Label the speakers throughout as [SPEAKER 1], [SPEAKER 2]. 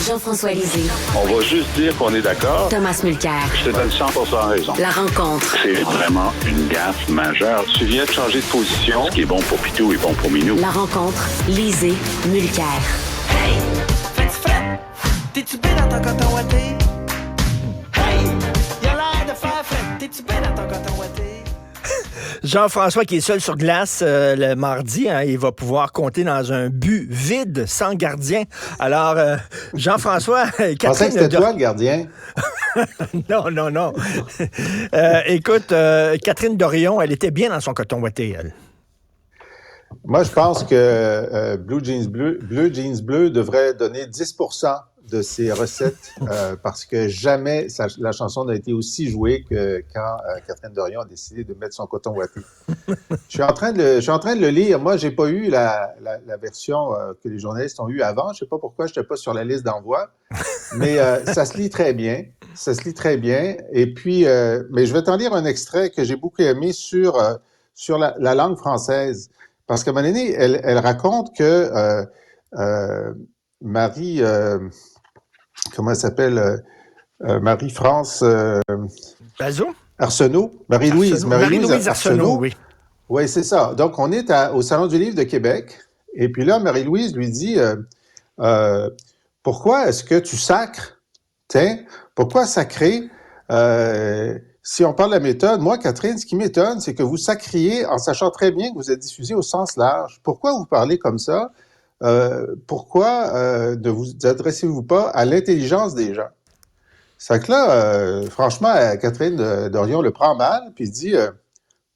[SPEAKER 1] Jean-François Lisée.
[SPEAKER 2] On va juste dire qu'on est d'accord.
[SPEAKER 1] Thomas Mulcair.
[SPEAKER 2] Je te donne 100% raison.
[SPEAKER 1] La rencontre.
[SPEAKER 2] C'est vraiment une gaffe majeure. Tu viens de changer de position. Ce qui est bon pour Pitou est bon pour Minou.
[SPEAKER 1] La rencontre. Lisée. Mulcair.
[SPEAKER 3] Hey, fais-tu fret? T'es-tu bien dans ton coton ouaté? Hey, y'a l'air de faire fret. T'es-tu bien dans ton coton ouaté?
[SPEAKER 4] Jean-François qui est seul sur glace le mardi, il va pouvoir compter dans un but vide, sans gardien. Alors, Jean-François,
[SPEAKER 5] Je pensais que c'était toi le gardien.
[SPEAKER 4] Non. Écoute, Catherine Dorion, elle était bien dans son coton ouaté, elle.
[SPEAKER 5] Moi, je pense que Blue Jeans Bleu devrait donner 10% de ses recettes parce que jamais la chanson n'a été aussi jouée que quand Catherine Dorion a décidé de mettre son coton ouaté. Je suis en train de le lire. Moi, j'ai pas eu la version que les journalistes ont eue avant. Je sais pas pourquoi je n'étais pas sur la liste d'envoi, mais ça se lit très bien. Et puis, mais je vais t'en lire un extrait que j'ai beaucoup aimé sur la langue française. Parce qu'à un moment donné, elle raconte que Marie... comment elle s'appelle? Marie-France...
[SPEAKER 4] Bazot?
[SPEAKER 5] Arsenault. Marie-Louise Arsenault.
[SPEAKER 4] Oui.
[SPEAKER 5] Oui, c'est ça. Donc, on est au Salon du Livre de Québec. Et puis là, Marie-Louise lui dit, pourquoi est-ce que tu sacres? Tiens, pourquoi sacrer? Si on parle de la méthode, moi, Catherine, ce qui m'étonne, c'est que vous sacriez en sachant très bien que vous êtes diffusé au sens large. Pourquoi vous parlez comme ça? Pourquoi ne vous adressez-vous pas à l'intelligence des gens? C'est que là, franchement, Catherine Dorion le prend mal, puis dit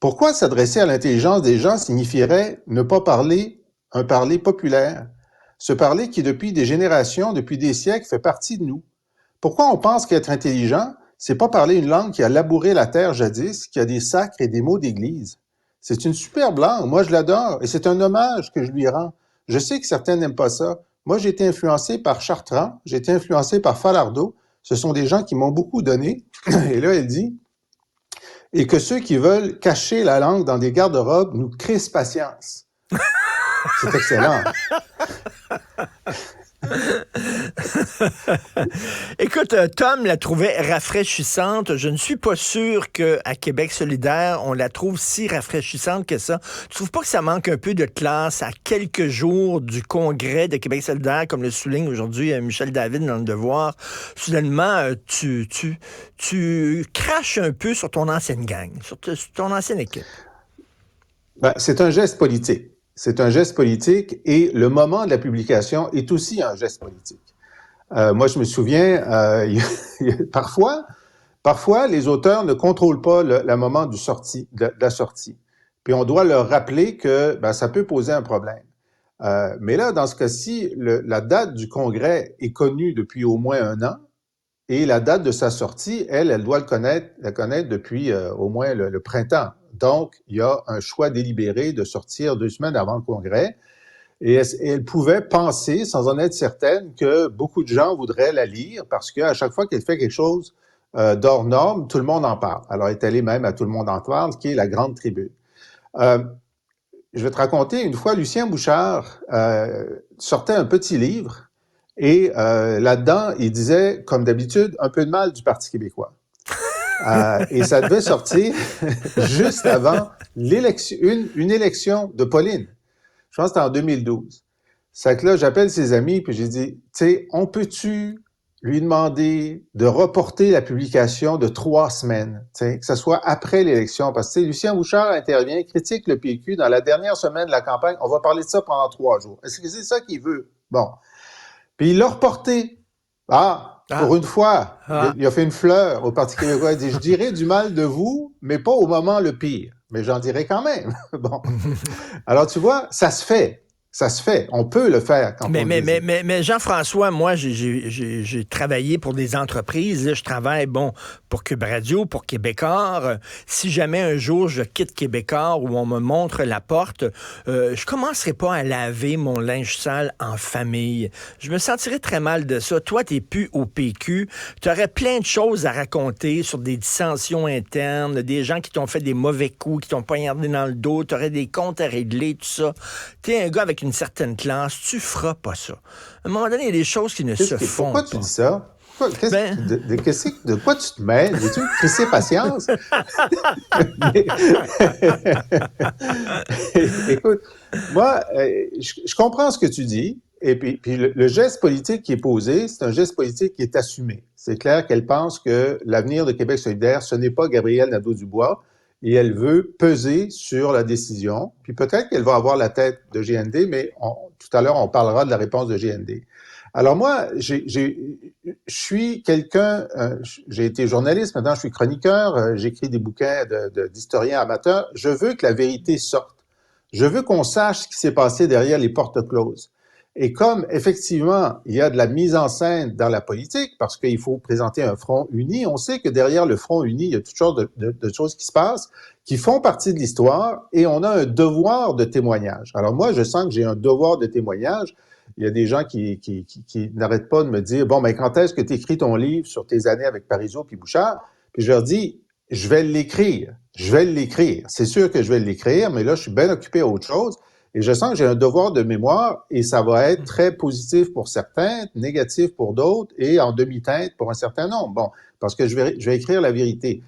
[SPEAKER 5] pourquoi s'adresser à l'intelligence des gens signifierait ne pas parler un parler populaire, ce parler qui, depuis des générations, depuis des siècles, fait partie de nous. Pourquoi on pense qu'être intelligent, c'est pas parler une langue qui a labouré la terre jadis, qui a des sacres et des mots d'église? C'est une superbe langue, moi je l'adore, et c'est un hommage que je lui rends. Je sais que certains n'aiment pas ça. Moi, j'ai été influencé par Chartrand, j'ai été influencé par Falardeau. Ce sont des gens qui m'ont beaucoup donné. Et là, elle dit, et que ceux qui veulent cacher la langue dans des garde-robes nous crissent patience. C'est excellent.
[SPEAKER 4] Écoute, Tom la trouvait rafraîchissante. Je ne suis pas sûr qu'à Québec solidaire, on la trouve si rafraîchissante que ça. Tu trouves pas que ça manque un peu de classe à quelques jours du congrès de Québec solidaire, comme le souligne aujourd'hui Michel David dans Le Devoir? Soudainement, tu craches un peu sur ton ancienne gang, sur ton ancienne équipe.
[SPEAKER 5] Ben, c'est un geste politique. C'est un geste politique et le moment de la publication est aussi un geste politique. Moi, je me souviens, parfois, les auteurs ne contrôlent pas le moment de la sortie. Puis on doit leur rappeler que ça peut poser un problème. Mais là, dans ce cas-ci, la date du congrès est connue depuis au moins 1 an et la date de sa sortie, elle doit la connaître depuis au moins le printemps. Donc, il y a un choix délibéré de sortir 2 semaines avant le congrès. Et elle pouvait penser, sans en être certaine, que beaucoup de gens voudraient la lire parce qu'à chaque fois qu'elle fait quelque chose d'hors norme, tout le monde en parle. Alors, elle est allée même à Tout le monde en parle, qui est la grande tribune. Je vais te raconter, une fois, Lucien Bouchard sortait un petit livre et là-dedans, il disait, comme d'habitude, un peu de mal du Parti québécois. Et ça devait sortir juste avant une élection de Pauline. Je pense que c'était en 2012. C'est que là, j'appelle ses amis puis j'ai dit, tu sais, on peut-tu lui demander de reporter la publication de 3 semaines, que ce soit après l'élection? Parce que Lucien Bouchard intervient, critique le PQ dans la dernière semaine de la campagne. On va parler de ça pendant 3 jours. Est-ce que c'est ça qu'il veut? Bon. Puis il l'a reporté. Pour une fois, il a fait une fleur au Parti québécois. Il dit, je dirai du mal de vous, mais pas au moment le pire. Mais j'en dirai quand même. Bon. Alors, tu vois, ça se fait. On peut le faire quand on le désire.
[SPEAKER 4] Mais Jean-François, moi, j'ai travaillé pour des entreprises. Là, je travaille, pour Cube Radio, pour Québécois. Si jamais un jour je quitte Québécois où on me montre la porte, je commencerai pas à laver mon linge sale en famille. Je me sentirais très mal de ça. Toi, t'es plus au PQ. Tu aurais plein de choses à raconter sur des dissensions internes, des gens qui t'ont fait des mauvais coups, qui t'ont poignardé dans le dos. Tu aurais des comptes à régler, tout ça. T'es un gars avec une certaine classe, tu feras pas ça. À un moment donné, il y a des choses qui ne se font
[SPEAKER 5] Pourquoi
[SPEAKER 4] pas.
[SPEAKER 5] tu dis ça? De quoi tu te mêles? Veux-tu crisser patience? Écoute, moi, je comprends ce que tu dis. Et puis le geste politique qui est posé, c'est un geste politique qui est assumé. C'est clair qu'elle pense que l'avenir de Québec solidaire, ce n'est pas Gabriel Nadeau-Dubois, et elle veut peser sur la décision. Puis peut-être qu'elle va avoir la tête de GND, mais tout à l'heure, on parlera de la réponse de GND. Alors moi, je suis quelqu'un, j'ai été journaliste, maintenant je suis chroniqueur, j'écris des bouquins d'historiens amateurs. Je veux que la vérité sorte. Je veux qu'on sache ce qui s'est passé derrière les portes closes. Et comme, effectivement, il y a de la mise en scène dans la politique, parce qu'il faut présenter un front uni, on sait que derrière le front uni, il y a toutes sortes de choses qui se passent, qui font partie de l'histoire, et on a un devoir de témoignage. Alors moi, je sens que j'ai un devoir de témoignage. Il y a des gens qui n'arrêtent pas de me dire, bon, mais quand est-ce que tu écris ton livre sur tes années avec Parizeau puis Bouchard? Puis je leur dis, je vais l'écrire. C'est sûr que je vais l'écrire, mais là, je suis bien occupé à autre chose. Et je sens que j'ai un devoir de mémoire et ça va être très positif pour certains, négatif pour d'autres et en demi-teinte pour un certain nombre. Bon, parce que je vais écrire la vérité.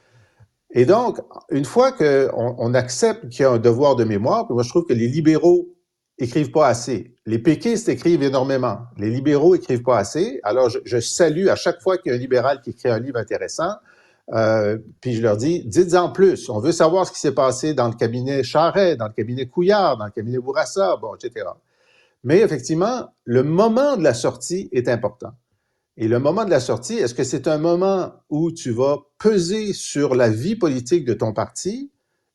[SPEAKER 5] Et donc, une fois qu'on accepte qu'il y a un devoir de mémoire, puis moi, je trouve que les libéraux écrivent pas assez. Les péquistes écrivent énormément. Les libéraux écrivent pas assez. Alors, je salue à chaque fois qu'il y a un libéral qui écrit un livre intéressant, puis je leur dis, dites-en plus. On veut savoir ce qui s'est passé dans le cabinet Charest, dans le cabinet Couillard, dans le cabinet Bourassa, bon, etc. Mais effectivement, le moment de la sortie est important. Et le moment de la sortie, est-ce que c'est un moment où tu vas peser sur la vie politique de ton parti?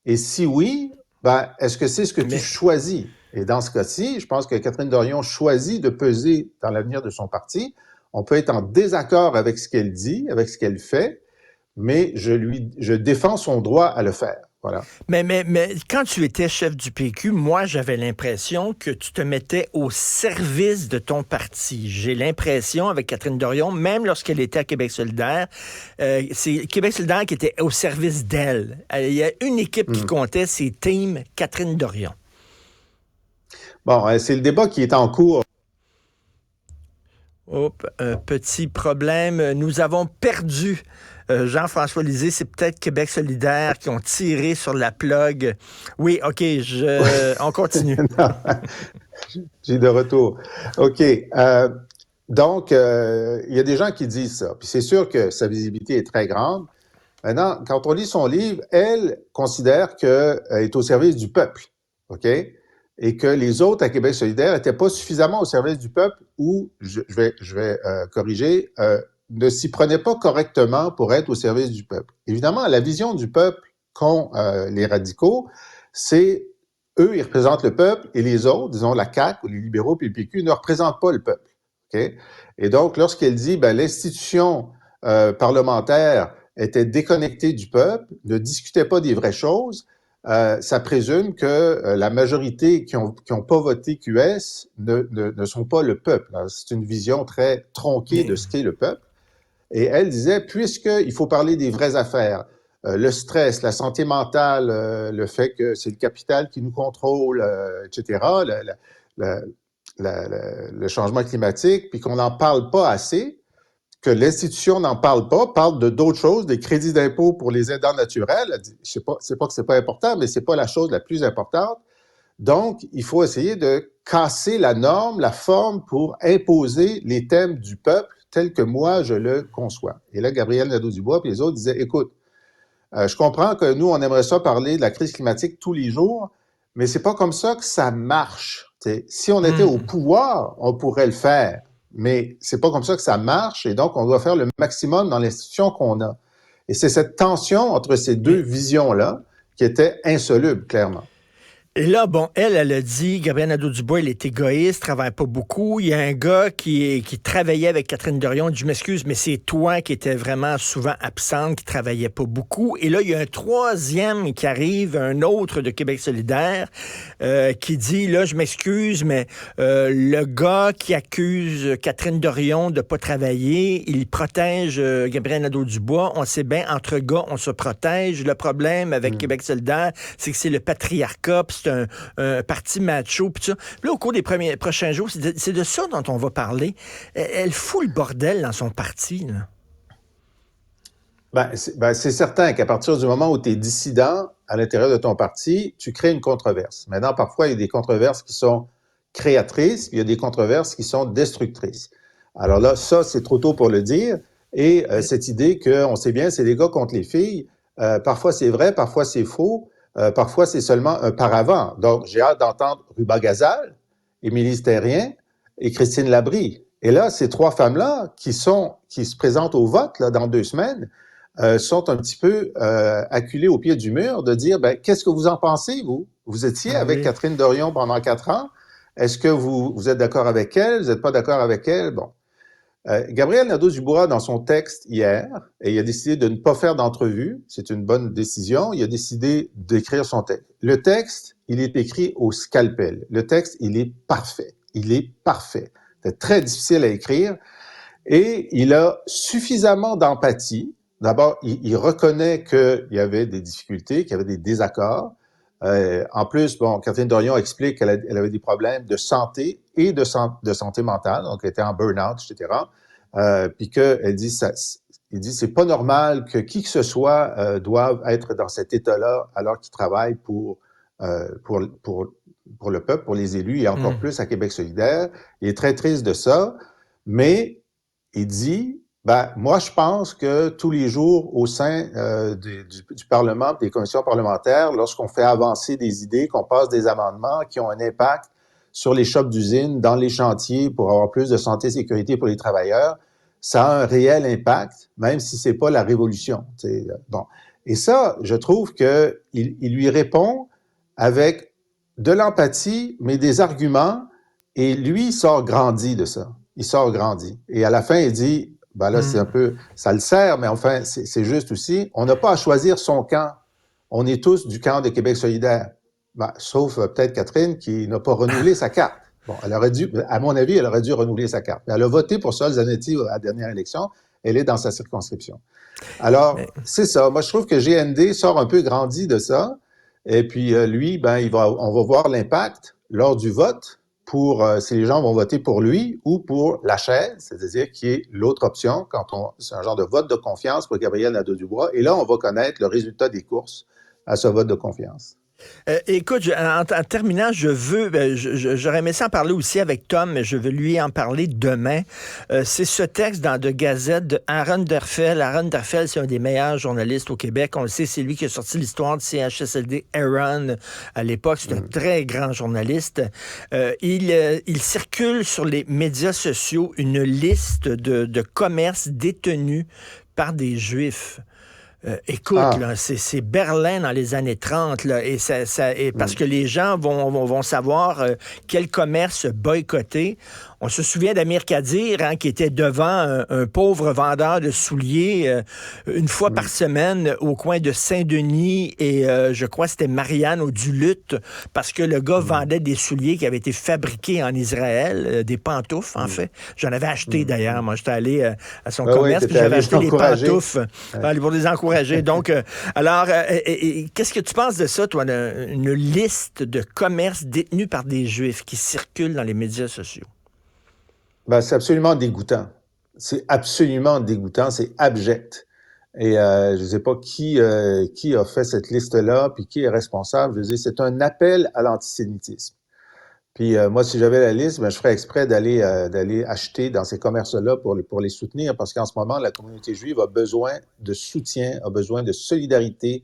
[SPEAKER 5] Et si oui, ben, est-ce que c'est ce que tu choisis? Et dans ce cas-ci, je pense que Catherine Dorion choisit de peser dans l'avenir de son parti. On peut être en désaccord avec ce qu'elle dit, avec ce qu'elle fait, mais je défends son droit à le faire. Voilà.
[SPEAKER 4] Mais quand tu étais chef du PQ, moi, j'avais l'impression que tu te mettais au service de ton parti. J'ai l'impression, avec Catherine Dorion, même lorsqu'elle était à Québec solidaire, c'est Québec solidaire qui était au service d'elle. Il y a une équipe qui comptait, c'est Team Catherine Dorion.
[SPEAKER 5] Bon, c'est le débat qui est en cours.
[SPEAKER 4] Petit problème. Nous avons perdu Jean-François Lisée. C'est peut-être Québec solidaire qui ont tiré sur la plug. Oui, OK, on continue.
[SPEAKER 5] J'ai de retour. OK. Donc, il y a des gens qui disent ça. Puis c'est sûr que sa visibilité est très grande. Maintenant, quand on lit son livre, elle considère qu'elle est au service du peuple. OK? Et que les autres à Québec solidaire n'étaient pas suffisamment au service du peuple ou, je vais corriger, ne s'y prenaient pas correctement pour être au service du peuple. Évidemment, la vision du peuple qu'ont les radicaux, c'est eux, ils représentent le peuple et les autres, disons la CAQ ou les libéraux puis le PQ, ne représentent pas le peuple. Okay? Et donc, lorsqu'elle dit l'institution parlementaire était déconnectée du peuple, ne discutait pas des vraies choses, ça présume que la majorité qui ont pas voté QS ne sont pas le peuple. C'est une vision très tronquée de ce qu'est le peuple. Et elle disait, puisqu'il faut parler des vraies affaires, le stress, la santé mentale, le fait que c'est le capital qui nous contrôle, etc., le changement climatique, puis qu'on n'en parle pas assez, que l'institution n'en parle pas, parle de d'autres choses, des crédits d'impôt pour les aidants naturels. Elle dit, c'est pas que c'est pas important, mais c'est pas la chose la plus importante. Donc, il faut essayer de casser la norme, la forme pour imposer les thèmes du peuple tels que moi, je le conçois. Et là, Gabriel Nadeau-Dubois et les autres disaient, écoute, je comprends que nous, on aimerait ça parler de la crise climatique tous les jours, mais c'est pas comme ça que ça marche. T'sais, si on était au pouvoir, on pourrait le faire. Mais c'est pas comme ça que ça marche, et donc on doit faire le maximum dans l'institution qu'on a. Et c'est cette tension entre ces deux visions-là qui était insoluble, clairement.
[SPEAKER 4] Et là, bon, elle a dit, Gabriel Nadeau-Dubois, il est égoïste, travaille pas beaucoup. Il y a un gars qui travaillait avec Catherine Dorion, il dit, je m'excuse, mais c'est toi qui étais vraiment souvent absente, qui travaillait pas beaucoup. Et là, il y a un troisième qui arrive, un autre de Québec solidaire, qui dit, là, je m'excuse, mais le gars qui accuse Catherine Dorion de pas travailler, il protège Gabriel Nadeau-Dubois. On sait bien, entre gars, on se protège. Le problème avec Québec solidaire, c'est que c'est le patriarcat, c'est un parti macho, puis ça. Puis là, au cours des prochains jours, c'est de ça dont on va parler. Elle fout le bordel dans son parti, là.
[SPEAKER 5] C'est certain qu'à partir du moment où tu es dissident à l'intérieur de ton parti, tu crées une controverse. Maintenant, parfois, il y a des controverses qui sont créatrices, puis il y a des controverses qui sont destructrices. Alors là, ça, c'est trop tôt pour le dire. Et cette idée qu'on sait bien, c'est les gars contre les filles, parfois c'est vrai, parfois c'est faux, parfois c'est seulement un paravent. Donc, j'ai hâte d'entendre Ruba Gazal, Émilie Stérien et Christine Labrie. Et là, ces trois femmes-là qui se présentent au vote là, dans 2 semaines, sont un petit peu acculées au pied du mur de dire, qu'est-ce que vous en pensez, vous? Vous étiez avec Catherine Dorion pendant 4 ans. Est-ce que vous êtes d'accord avec elle? Vous n'êtes pas d'accord avec elle? Bon. Gabriel Nadeau-Dubois, dans son texte hier, il a décidé de ne pas faire d'entrevue. C'est une bonne décision. Il a décidé d'écrire son texte. Le texte, il est écrit au scalpel. Le texte, il est parfait. Il est parfait. C'est très difficile à écrire. Et il a suffisamment d'empathie. D'abord, il reconnaît qu'il y avait des difficultés, qu'il y avait des désaccords. En plus, Catherine Dorion explique qu'elle avait des problèmes de santé et de santé mentale, donc elle était en burn-out, etc. Puis qu'elle dit, c'est pas normal que qui que ce soit doive être dans cet état-là alors qu'il travaille pour le peuple, pour les élus et encore plus à Québec solidaire. Il est très triste de ça, mais il dit, moi, je pense que tous les jours, au sein du Parlement, des commissions parlementaires, lorsqu'on fait avancer des idées, qu'on passe des amendements qui ont un impact sur les shops d'usines, dans les chantiers, pour avoir plus de santé et sécurité pour les travailleurs, ça a un réel impact, même si c'est pas la révolution. Bon. Et ça, je trouve que il lui répond avec de l'empathie, mais des arguments, et lui, il sort grandi de ça. Il sort grandi. Et à la fin, il dit, c'est un peu, ça le sert, mais enfin, c'est juste aussi, on n'a pas à choisir son camp. On est tous du camp de Québec solidaire. Sauf peut-être Catherine qui n'a pas renouvelé sa carte. Bon, elle aurait dû, à mon avis, elle aurait dû renouveler sa carte. Mais elle a voté pour Sol Zanetti à la dernière élection. Elle est dans sa circonscription. Alors, c'est ça. Moi, je trouve que GND sort un peu grandi de ça. Et puis, lui, on va voir l'impact lors du vote pour si les gens vont voter pour lui ou pour la chaise, c'est-à-dire qui est l'autre option c'est un genre de vote de confiance pour Gabriel Nadeau-Dubois. Et là, on va connaître le résultat des courses à ce vote de confiance.
[SPEAKER 4] Écoute, en terminant, j'aurais aimé ça en parler aussi avec Tom, mais je veux lui en parler demain. C'est ce texte dans The Gazette de Aaron Derfel. Aaron Derfel, c'est un des meilleurs journalistes au Québec. On le sait, c'est lui qui a sorti l'histoire du CHSLD Aaron à l'époque. C'est un très grand journaliste. Il circule sur les médias sociaux une liste de commerces détenus par des Juifs. Écoute, là, c'est Berlin dans les années 30, là, et parce que les gens vont savoir quel commerce boycotter. On se souvient d'Amir Kadir, qui était devant un pauvre vendeur de souliers une fois par semaine au coin de Saint-Denis et je crois que c'était Marianne au Duluth, parce que le gars vendait des souliers qui avaient été fabriqués en Israël, des pantoufles, en fait. J'en avais acheté d'ailleurs. Moi, j'étais allé à son commerce, puis j'avais acheté les pantoufles pour les encourager. Donc, alors, qu'est-ce que tu penses de ça, toi, une liste de commerces détenus par des Juifs qui circulent dans les médias sociaux?
[SPEAKER 5] C'est absolument dégoûtant. C'est absolument dégoûtant, c'est abject. Et je ne sais pas qui a fait cette liste-là, puis qui est responsable. Je veux dire, c'est un appel à l'antisémitisme. Puis moi, si j'avais la liste, je ferais exprès d'aller acheter dans ces commerces-là pour les soutenir, parce qu'en ce moment, la communauté juive a besoin de soutien, a besoin de solidarité,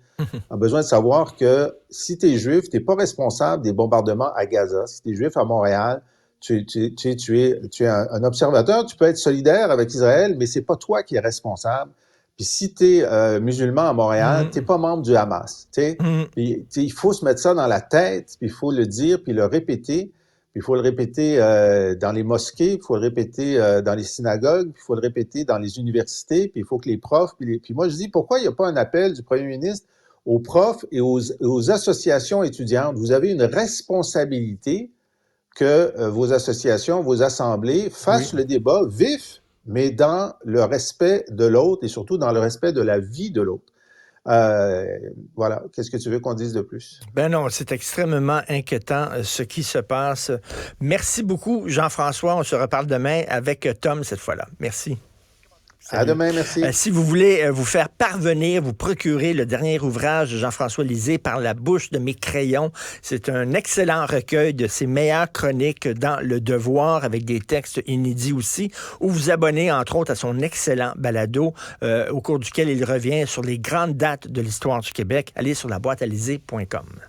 [SPEAKER 5] a besoin de savoir que si tu es juif, tu n'es pas responsable des bombardements à Gaza. Si tu es juif à Montréal, tu es un observateur, tu peux être solidaire avec Israël, mais c'est pas toi qui es responsable. Puis si tu es musulman à Montréal, tu n'es pas membre du Hamas. Puis, il faut se mettre ça dans la tête, puis il faut le dire, puis le répéter. Puis il faut le répéter dans les mosquées, il faut le répéter dans les synagogues, puis il faut le répéter dans les universités, puis il faut que les profs... Puis moi, je dis, pourquoi il n'y a pas un appel du premier ministre aux profs et aux associations étudiantes? Vous avez une responsabilité que vos associations, vos assemblées fassent le débat vif, mais dans le respect de l'autre et surtout dans le respect de la vie de l'autre. Voilà, qu'est-ce que tu veux qu'on dise de plus?
[SPEAKER 4] Ben non, c'est extrêmement inquiétant ce qui se passe. Merci beaucoup, Jean-François. On se reparle demain avec Tom cette fois-là. Merci.
[SPEAKER 5] À demain, merci.
[SPEAKER 4] Si vous voulez vous faire parvenir, vous procurer le dernier ouvrage de Jean-François Lisée, Par la bouche de mes crayons, c'est un excellent recueil de ses meilleures chroniques dans Le Devoir, avec des textes inédits aussi, ou vous abonnez entre autres à son excellent balado au cours duquel il revient sur les grandes dates de l'histoire du Québec. Allez sur laboîtealisée.com.